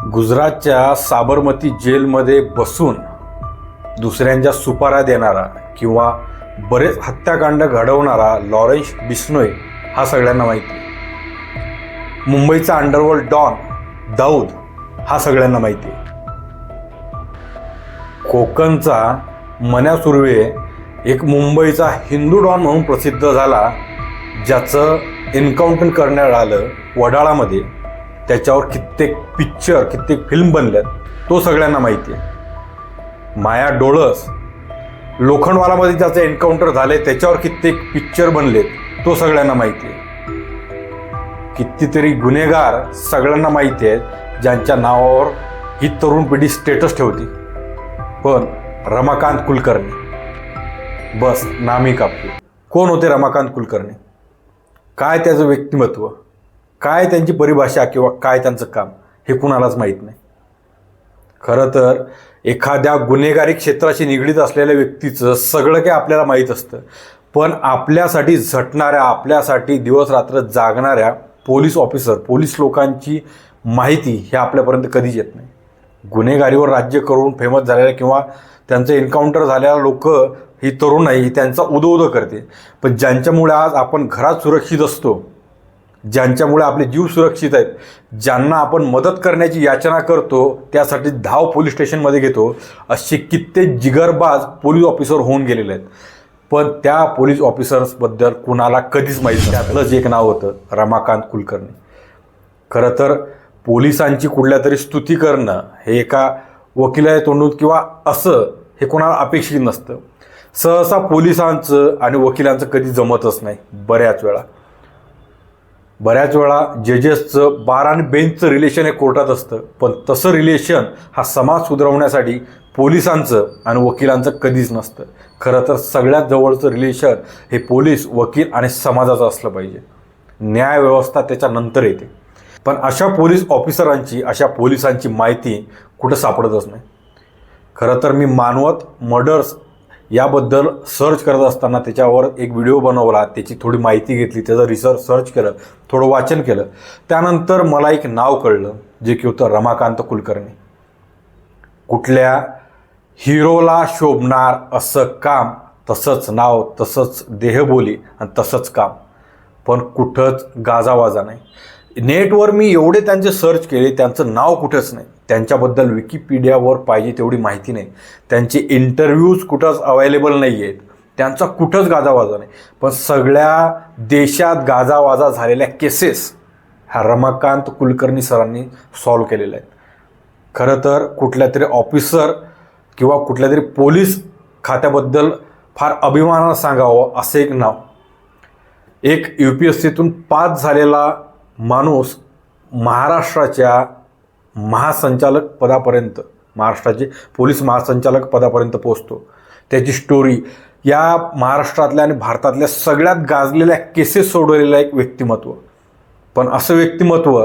गुजरातच्या साबरमती जेलमध्ये बसून दुसऱ्यांच्या सुपाऱ्या देणारा किंवा बरेच हत्याकांड घडवणारा लॉरेन्स बिश्नोई हा सगळ्यांना माहिती आहे. मुंबईचा अंडरवर्ल्ड डॉन दाऊद हा सगळ्यांना माहिती आहे. कोकणचा मन्या सुर्वे एक मुंबईचा हिंदू डॉन म्हणून प्रसिद्ध झाला, ज्याचं एन्काउंटर करण्यात आलं वडाळामध्ये. त्याच्यावर कित्येक पिक्चर कित्येक फिल्म बनल्यात, तो सगळ्यांना माहिती आहे. माया डोळस लोखंडवालामध्ये ज्याचं एन्काउंटर झाले त्याच्यावर कित्येक पिक्चर बनलेत, तो सगळ्यांना माहिती आहे. कितीतरी गुन्हेगार सगळ्यांना माहिती आहेत ज्यांच्या नावावर ही तरुण पिढी स्टेटस ठेवती. पण रमाकांत कुलकर्णी बस नामी कापली. कोण होते रमाकांत कुलकर्णी? काय त्याचं व्यक्तिमत्व, काय त्यांची परिभाषा किंवा काय त्यांचं काम, हे कुणालाच माहीत नाही. खरं तर एखाद्या गुन्हेगारी क्षेत्राशी निगडीत असलेल्या व्यक्तीचं सगळं काही आपल्याला माहीत असतं, पण आपल्यासाठी झटणाऱ्या, आपल्यासाठी दिवस रात्र जागणाऱ्या पोलीस ऑफिसर, पोलीस लोकांची माहिती हे आपल्यापर्यंत कधीच येत नाही. गुन्हेगारीवर राज्य करून फेमस झालेल्या किंवा त्यांचं एन्काउंटर झालेल्या लोक ही तरुण नाही, त्यांचा उदो करते. पण ज्यांच्यामुळे आज आपण घरात सुरक्षित असतो, ज्यांच्यामुळे आपले जीव सुरक्षित आहेत, ज्यांना आपण मदत करण्याची याचना करतो, त्यासाठी धाव पोलीस स्टेशनमध्ये घेतो, असे कित्येक जिगरबाज पोलीस ऑफिसर होऊन गेलेले आहेत. पण त्या पोलीस ऑफिसर्सबद्दल कुणाला कधीच माहीत नाही. त्यातलंच एक नाव होतं रमाकांत कुलकर्णी. खरं तर पोलिसांची कुठल्या तरी स्तुती करणं हे एका वकिलाच्या तोंडून किंवा असं हे कोणाला अपेक्षित नसतं. सहसा पोलिसांचं आणि वकिलांचं कधी जमतच नाही. बऱ्याच वेळा जजेसचं बार आणि बेंचचं रिलेशन हे कोर्टात असतं, पण तसं रिलेशन हा समाज सुधारवण्यासाठी पोलिसांचं आणि वकिलांचं कधीच नसतं. खरं तर सगळ्यात जवळचं रिलेशन हे पोलीस, वकील आणि समाजाचं असलं पाहिजे. न्यायव्यवस्था त्याच्यानंतर येते. पण अशा पोलीस ऑफिसरांची, अशा पोलिसांची माहिती कुठं सापडतच नाही. खरं तर मी मानवत मर्डर्स याबद्दल सर्च करत असताना त्याच्यावर एक व्हिडिओ बनवला, त्याची थोडी माहिती घेतली, त्याचं सर्च केलं, थोडं वाचन केलं. त्यानंतर मला एक नाव कळलं, जे की होतं रमाकांत कुलकर्णी. कुठल्या हिरोला शोभणार असं काम, तसंच नाव, तसंच देहबोली आणि तसंच काम, पण कुठंच गाजावाजा नाही. नेटवर मी एवढे त्यांचे सर्च केले, त्यांचं नाव कुठंच नाही. त्यांच्याबद्दल विकिपीडियावर पाहिजे तेवढी माहिती नाही. त्यांचे इंटरव्ह्यूज कुठंच अवेलेबल नाही आहेत. त्यांचा कुठंच गाजावाजा नाही. पण सगळ्या देशात गाजावाजा झालेल्या केसेस ह्या रमाकांत कुलकर्णी सरांनी सॉल्व्ह केलेल्या आहेत. खरं तर कुठल्या तरी ऑफिसर किंवा कुठल्या तरी पोलीस खात्याबद्दल फार अभिमानानं सांगावं असं एक नाव. एक UPSCतून पास झालेला माणूस महाराष्ट्राच्या महासंचालक पदापर्यंत, महाराष्ट्राचे पोलीस महासंचालक पदापर्यंत पोहोचतो. त्याची स्टोरी या महाराष्ट्रातल्या आणि भारतातल्या सगळ्यात गाजलेल्या केसेस सोडवलेलं एक व्यक्तिमत्व. पण असं व्यक्तिमत्व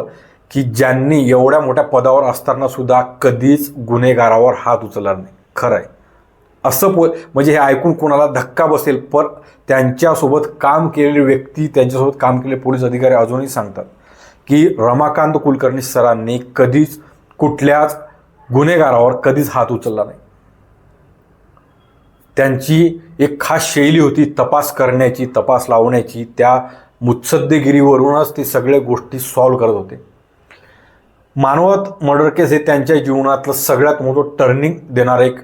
की ज्यांनी एवढ्या मोठ्या पदावर असताना सुद्धा कधीच गुन्हेगारावर हात उचलला नाही. खरं आहे असं म्हणजे हे ऐकून कोणाला धक्का बसेल, पण त्यांच्यासोबत काम केलेली व्यक्ती, त्यांच्यासोबत काम केलेले पोलीस अधिकारी अजूनही सांगतात की रमाकांत कुलकर्णी सरांनी कधीच कुठल्याच गुन्हेगारावर कधीच हात उचलला नाही. त्यांची एक खास शैली होती तपास करण्याची, तपास लावण्याची. त्या मुत्सद्देगिरीवरूनच ते सगळ्या गोष्टी सॉल्व्ह करत होते. मानवत मर्डर केस हे त्यांच्या जीवनातलं सगळ्यात मोठं टर्निंग देणारं एक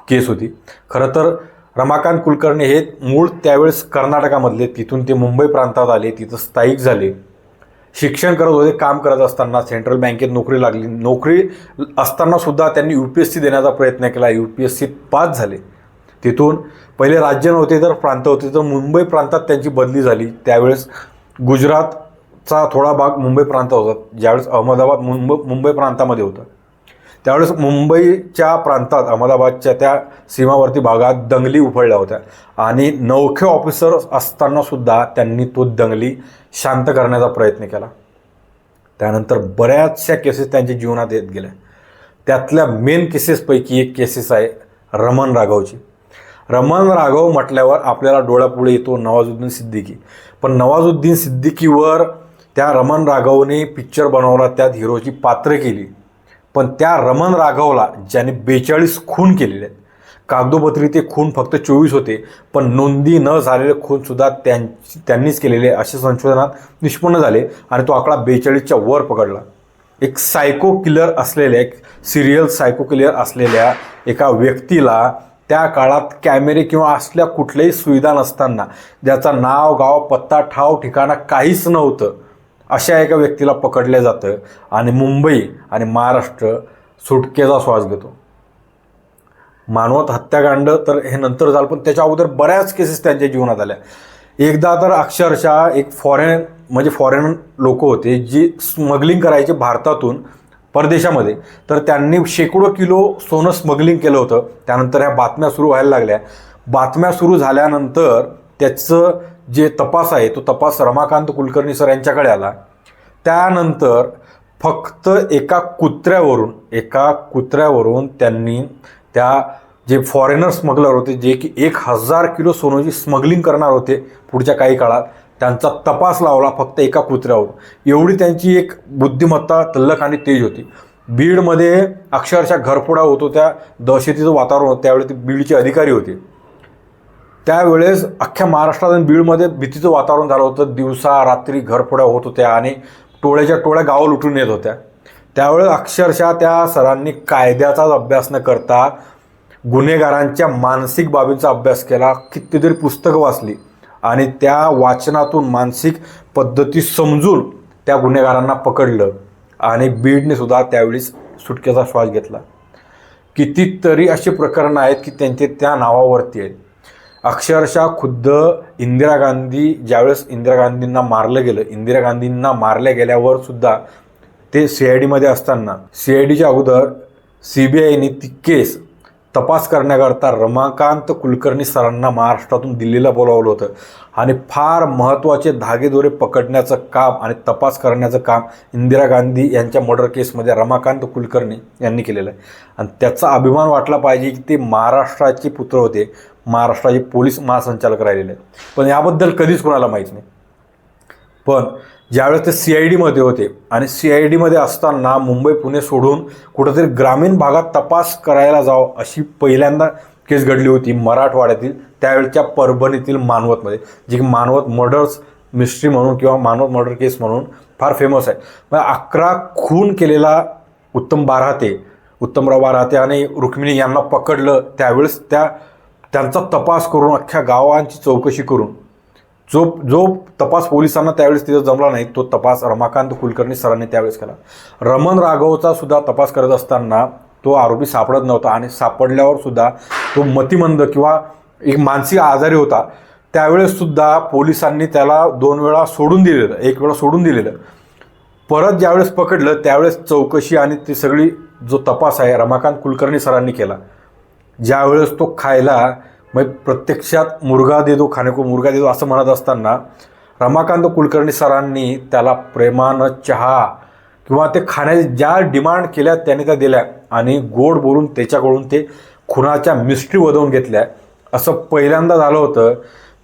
केस होती. खरं तर रमाकांत कुलकर्णी हे मूळ त्यावेळेस कर्नाटकामधले, तिथून ते मुंबई प्रांतात आले, तिथं स्थायिक झाले, शिक्षण करत होते. काम करत असताना सेंट्रल बँकेत नोकरी लागली. नोकरी असताना सुद्धा त्यांनी UPSC देण्याचा प्रयत्न केला. UPSCत पास झाले. तिथून पहिले राज्य नव्हते तर प्रांत होते, तर मुंबई प्रांतात त्यांची बदली झाली. त्यावेळेस गुजरातचा थोडा भाग मुंबई प्रांत होता. ज्यावेळेस अहमदाबाद मुंबई प्रांतामध्ये होतं, त्यावेळेस मुंबईच्या प्रांतात, अहमदाबादच्या त्या सीमावर्ती भागात दंगली उफळल्या होत्या आणि नौखे ऑफिसर असताना सुद्धा त्यांनी तो दंगली शांत करण्याचा प्रयत्न केला. त्यानंतर बऱ्याचशा केसेस त्यांच्या जीवनात येत गेल्या. त्यातल्या मेन केसेसपैकी एक केसेस आहे रमण राघवची. रमण राघव म्हटल्यावर आपल्याला डोळ्यापुढे येतो नवाजुद्दीन सिद्दीकी. पण नवाजुद्दीन सिद्दीकीवर त्या रमण राघवने पिक्चर बनवला, त्यात हिरोची पात्र केली. पण त्या रमण राघवला ज्याने 42 खून केलेले आहेत, कागदोपत्री ते खून फक्त 24 होते, पण नोंदी न झालेले खूनसुद्धा त्यांनीच केलेले असे संशोधनात निष्पन्न झाले आणि तो आकडा 42च्या वर पकडला. एक सायको किलर असलेल्या, एक सिरियल सायको किलर असलेल्या एका व्यक्तीला त्या काळात कॅमेरे किंवा असल्या कुठल्याही सुविधा नसताना, ज्याचा नाव गाव पत्ता ठाव ठिकाणा काहीच नव्हतं, अशा एका व्यक्तीला पकडलं जातं आणि मुंबई आणि महाराष्ट्र सुटकेचा श्वास घेतो. मानवत हत्याकांड तर हे नंतर झालं, पण त्याच्या अगोदर बऱ्याच केसेस त्यांच्या जीवनात आल्या. एकदा तर अक्षरशः एक फॉरेन लोक होते जी स्मगलिंग करायचे भारतातून परदेशामध्ये, तर त्यांनी शेकडो किलो सोनं स्मगलिंग केलं होतं. त्यानंतर ह्या बातम्या सुरू व्हायला लागल्या. बातम्या सुरू झाल्यानंतर त्याचं जे तपास आहे तो तपास रमाकांत कुलकर्णी सर यांच्याकडे आला. त्यानंतर फक्त एका कुत्र्यावरून त्यांनी त्या जे फॉरेनर स्मगलर होते, जे की 1000 किलो सोन्याची स्मगलिंग करणार होते पुढच्या काही काळात, त्यांचा तपास लावला फक्त एका कुत्र्यावर. एवढी त्यांची एक बुद्धिमत्ता, तल्लख आणि तेज होती. बीडमध्ये अक्षरशः घरफोडा होत होत्या, दहशतीचं वातावरण होतं. त्यावेळी ते बीडचे अधिकारी होते. त्यावेळेस अख्ख्या महाराष्ट्रात आणि बीडमध्ये भीतीचं वातावरण झालं होतं. दिवसा रात्री घरफोड्या होत होत्या आणि टोळ्याच्या टोळ्या गावं लुटून येत होत्या. त्यावेळेस अक्षरशः त्या सरांनी कायद्याचाच अभ्यास न करता गुन्हेगारांच्या मानसिक बाबींचा अभ्यास केला. कितीतरी पुस्तकं वाचली आणि त्या वाचनातून मानसिक पद्धती समजून त्या गुन्हेगारांना पकडलं आणि बीडने सुद्धा त्यावेळीस सुटकेचा श्वास घेतला. कितीतरी असे प्रकरणं आहेत की त्यांचे त्या नावावरती आहेत. अक्षरशः खुद्द इंदिरा गांधी, ज्यावेळेस इंदिरा गांधींना मारल्या गेल्यावर सुद्धा ते CIDमध्ये असताना, CIDच्या अगोदर CBIने ती केस तपास करण्याकरता रमाकांत कुलकर्णी सरांना महाराष्ट्रातून दिल्लीला बोलावलं होतं आणि फार महत्त्वाचे धागेदोरे पकडण्याचं काम आणि तपास करण्याचं काम इंदिरा गांधी यांच्या मर्डर केसमध्ये रमाकांत कुलकर्णी यांनी केलेलं आहे. आणि त्याचा अभिमान वाटला पाहिजे की ते महाराष्ट्राचे पुत्र होते, महाराष्ट्राचे पोलीस महासंचालक राहिलेले आहेत. पण याबद्दल कधीच कोणाला माहीत नाही. पण ज्यावेळेस ते CIDमध्ये होते आणि CIDमध्ये असताना मुंबई पुणे सोडून कुठंतरी ग्रामीण भागात तपास करायला जावं अशी पहिल्यांदा केस घडली होती मराठवाड्यातील, त्यावेळच्या परभणीतील मानवतमध्ये, जी की मानवत मर्डर्स मिस्ट्री म्हणून किंवा मानवत मर्डर केस म्हणून फार फेमस आहे. मग 11 खून केलेला उत्तमराव बाराते आणि रुक्मिणी यांना पकडलं. त्यावेळेस त्यांचा तपास करून, अख्ख्या गावांची चौकशी करून, जो तपास पोलिसांना त्यावेळेस तिथं जमला नाही, तो तपास रमाकांत कुलकर्णी सरांनी त्यावेळेस केला. रमण राघवचा सुद्धा तपास करत असताना तो आरोपी सापडत नव्हता आणि सापडल्यावर सुद्धा तो मतिमंद किंवा एक मानसिक आजारी होता. त्यावेळेस सुद्धा पोलिसांनी त्याला 2 वेळा सोडून दिलेलं, 1 वेळा सोडून दिलेलं. परत ज्यावेळेस पकडलं त्यावेळेस चौकशी आणि ती सगळी जो तपास आहे रमाकांत कुलकर्णी सरांनी केला. ज्यावेळेस तो खायला, मग प्रत्यक्षात मुर्गा दे दो खाने को मुर्गा दे दो असं म्हणत असताना रमाकांत कुलकर्णी सरांनी त्याला प्रेमानं चहा किंवा ते खाण्याच्या ज्या डिमांड केल्या त्याने त्या दिल्या आणि गोड बोलून त्याच्याकडून ते खुनाच्या मिस्ट्री वधवून घेतल्या. असं पहिल्यांदा झालं होतं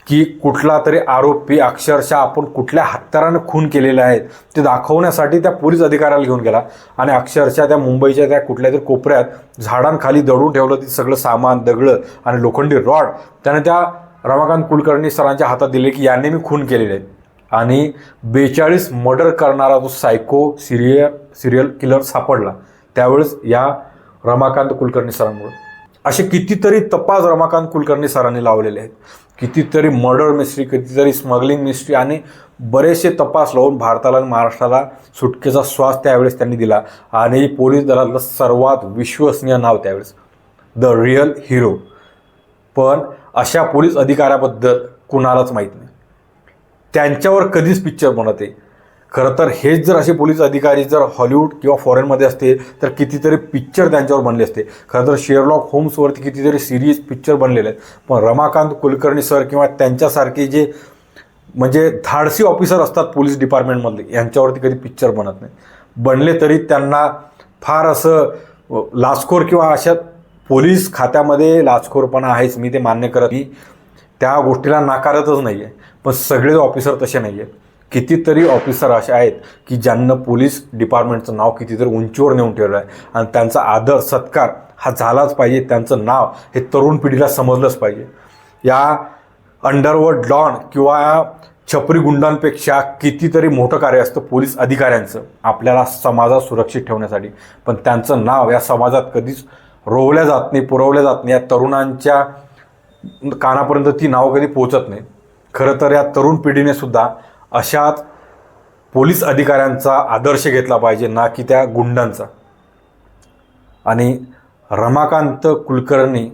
की कुठला तरी आरोपी अक्षरशः आपण कुठल्या हत्याराने खून केलेले आहेत ते दाखवण्यासाठी त्या पोलीस अधिकाऱ्याला घेऊन गेला आणि अक्षरशः त्या मुंबईच्या त्या कुठल्या तरी कोपऱ्यात झाडांखाली दडून ठेवलं ते सगळं सामान, दगडं आणि लोखंडी रॉड त्याने त्या रमाकांत कुलकर्णी सरांच्या हातात दिले की याने मी खून केलेले आहेत. आणि 42 मर्डर करणारा जो सायको सिरियल किलर सापडला त्यावेळेस या रमाकांत कुलकर्णी सरांमुळे. असे कितीतरी तपास रमाकांत कुलकर्णी सरांनी लावलेले आहेत. कितीतरी मर्डर मिस्ट्री, कितीतरी स्मगलिंग मिस्ट्री आणि बरेचसे तपास लावून भारताला आणि महाराष्ट्राला सुटकेचा श्वास त्यावेळेस त्यांनी दिला. आणि पोलीस दलातलं सर्वात विश्वसनीय नाव त्यावेळेस द रिअल हिरो. पण अशा पोलीस अधिकाऱ्याबद्दल कुणालाच माहीत नाही. त्यांच्यावर कधीच पिक्चर बनत आहे. खरं तर हेच जर असे पोलीस अधिकारी जर हॉलिवूड किंवा फॉरेनमध्ये असते तर कितीतरी पिक्चर त्यांच्यावर बनले असते. खरं तर शेरलॉक होम्सवरती कितीतरी सिरीज पिक्चर बनलेले आहेत. पण रमाकांत कुलकर्णी सर किंवा त्यांच्यासारखे जे म्हणजे धाडसी ऑफिसर असतात पोलीस डिपार्टमेंटमधले, यांच्यावरती कधी पिक्चर बनत नाही. बनले तरी त्यांना फार असं लाचखोर किंवा अशा पोलीस खात्यामध्ये लाचखोरपणा आहेच, मी ते मान्य करत की त्या गोष्टीला नाकारतच नाही आहे. पण सगळे ऑफिसर तसे नाही आहेत. कितीतरी ऑफिसर असे आहेत की ज्यांना पोलीस डिपार्टमेंटचं नाव कितीतरी उंचीवर नेऊन ठेवलं आहे आणि त्यांचा आदर सत्कार हा झालाच पाहिजे. त्यांचं नाव हे तरुण पिढीला समजलंच पाहिजे. या अंडरवर्ल्ड डॉन किंवा या छपरी गुंडांपेक्षा कितीतरी मोठं कार्य असतं पोलीस अधिकाऱ्यांचं आपल्याला समाजात सुरक्षित ठेवण्यासाठी. पण त्यांचं नाव या समाजात कधीच रोवल्या जात नाही, पुरवल्या जात नाही. या तरुणांच्या कानापर्यंत ती नावं कधी पोहोचत नाही. खरं तर या तरुण पिढीने सुद्धा अशाच पोलीस अधिकाऱ्यांचा आदर्श घेतला पाहिजे, ना की त्या गुंडांचा. आणि रमाकांत कुलकर्णी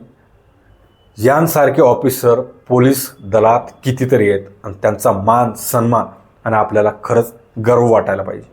यांसारखे ऑफिसर पोलीस दलात कितीतरी आहेत आणि त्यांचा मान सन्मान आणि आपल्याला खरंच गर्व वाटायला पाहिजे.